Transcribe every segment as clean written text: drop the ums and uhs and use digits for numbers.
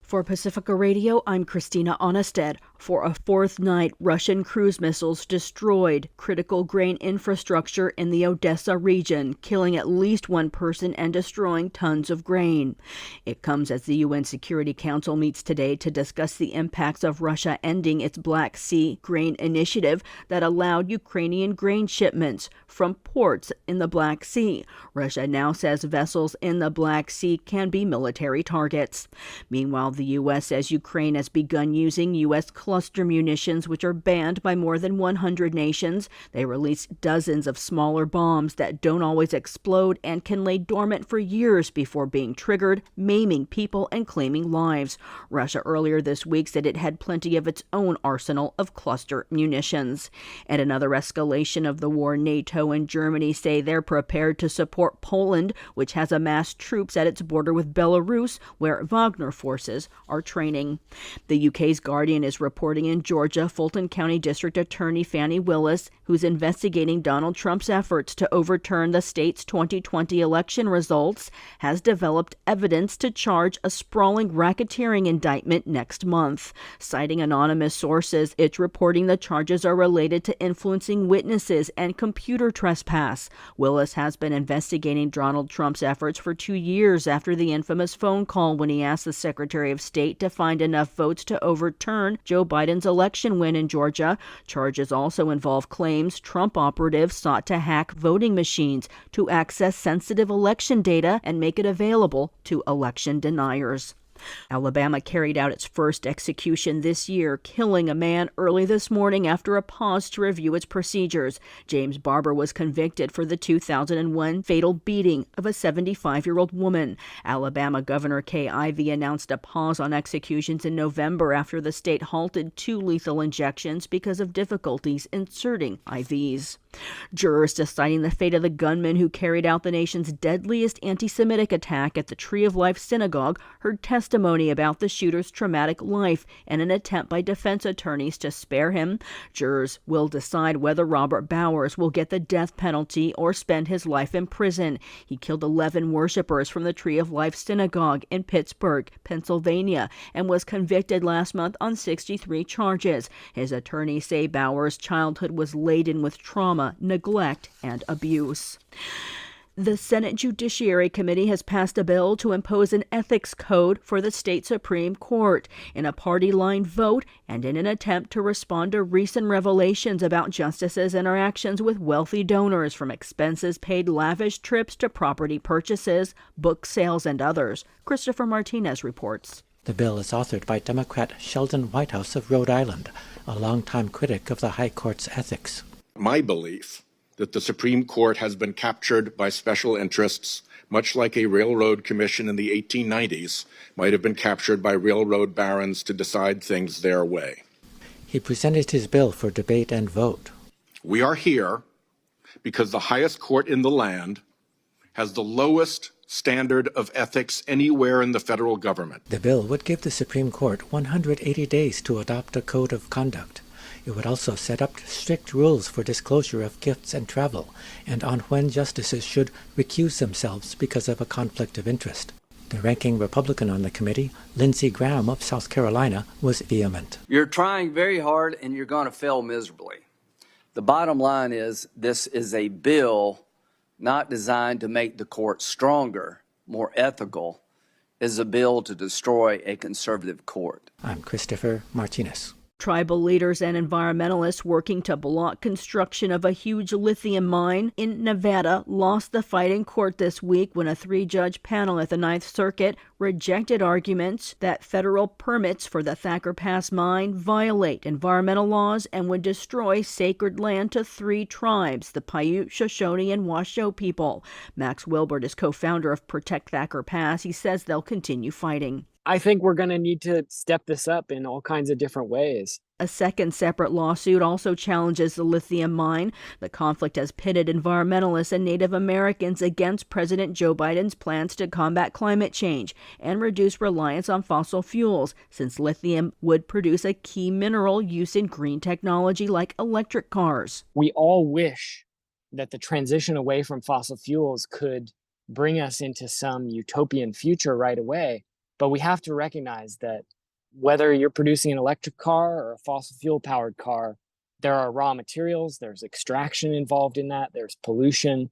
For Pacifica Radio, I'm Christina Onnested. For a fourth night, Russian cruise missiles destroyed critical grain infrastructure in the Odessa region, killing at least one person and destroying tons of grain. It comes as the UN Security Council meets today to discuss the impacts of Russia ending its Black Sea grain initiative that allowed Ukrainian grain shipments from ports in the Black Sea. Russia now says vessels in the Black Sea can be military targets. Meanwhile, the U.S. says Ukraine has begun using U.S. cluster munitions, which are banned by more than 100 nations. They release dozens of smaller bombs that don't always explode and can lay dormant for years before being triggered, maiming people and claiming lives. Russia earlier this week said it had plenty of its own arsenal of cluster munitions. And another escalation of the war, NATO and Germany say they're prepared to support Poland, which has amassed troops at its border with Belarus, where Wagner forces are training. The UK's Guardian is reporting in Georgia, Fulton County District Attorney Fani Willis, who's investigating Donald Trump's efforts to overturn the state's 2020 election results, has developed evidence to charge a sprawling racketeering indictment next month. Citing anonymous sources, it's reporting the charges are related to influencing witnesses and computer trespass. Willis has been investigating Donald Trump's efforts for 2 years after the infamous phone call when he asked the Secretary of State to find enough votes to overturn Joe Biden's election win in Georgia. Charges also involve claims Trump operatives sought to hack voting machines to access sensitive election data and make it available to election deniers. Alabama carried out its first execution this year, killing a man early this morning after a pause to review its procedures. James Barber was convicted for the 2001 fatal beating of a 75-year-old woman. Alabama Governor Kay Ivey announced a pause on executions in November after the state halted 2 lethal injections because of difficulties inserting IVs. Jurors deciding the fate of the gunman who carried out the nation's deadliest anti-Semitic attack at the Tree of Life Synagogue heard testimony about the shooter's traumatic life and an attempt by defense attorneys to spare him. Jurors will decide whether Robert Bowers will get the death penalty or spend his life in prison. He killed 11 worshipers from the Tree of Life Synagogue in Pittsburgh, Pennsylvania, and was convicted last month on 63 charges. His attorneys say Bowers' childhood was laden with trauma, neglect, and abuse. The Senate Judiciary Committee has passed a bill to impose an ethics code for the state Supreme Court in a party-line vote and in an attempt to respond to recent revelations about justices' interactions with wealthy donors, from expenses paid lavish trips to property purchases, book sales, and others. Christopher Martinez reports. The bill is authored by Democrat Sheldon Whitehouse of Rhode Island, a longtime critic of the High Court's ethics. My belief that the Supreme Court has been captured by special interests, much like a railroad commission in the 1890s might have been captured by railroad barons to decide things their way. He presented his bill for debate and vote. We are here because the highest court in the land has the lowest standard of ethics anywhere in the federal government. The bill would give the Supreme Court 180 days to adopt a code of conduct. It would also set up strict rules for disclosure of gifts and travel, and on when justices should recuse themselves because of a conflict of interest. The ranking Republican on the committee, Lindsey Graham of South Carolina, was vehement. You're trying very hard and you're going to fail miserably. The bottom line is this is a bill not designed to make the court stronger, more ethical. It is a bill to destroy a conservative court. I'm Christopher Martinez. Tribal leaders and environmentalists working to block construction of a huge lithium mine in Nevada lost the fight in court this week when a 3-judge panel at the Ninth Circuit rejected arguments that federal permits for the Thacker Pass mine violate environmental laws and would destroy sacred land to 3 tribes, the Paiute, Shoshone, and Washoe people. Max Wilbert is co-founder of Protect Thacker Pass. He says they'll continue fighting. I think we're going to need to step this up in all kinds of different ways. A second separate lawsuit also challenges the lithium mine. The conflict has pitted environmentalists and Native Americans against President Joe Biden's plans to combat climate change and reduce reliance on fossil fuels, since lithium would produce a key mineral used in green technology like electric cars. We all wish that the transition away from fossil fuels could bring us into some utopian future right away. But we have to recognize that whether you're producing an electric car or a fossil fuel powered car, there are raw materials, there's extraction involved in that, there's pollution.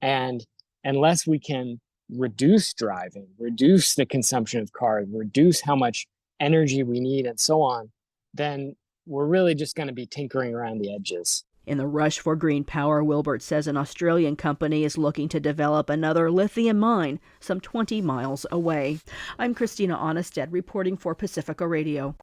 And unless we can reduce driving, reduce the consumption of cars, reduce how much energy we need, and so on, then we're really just going to be tinkering around the edges. In the rush for green power, Wilbert says an Australian company is looking to develop another lithium mine some 20 miles away. I'm Christina Onnested reporting for Pacifica Radio.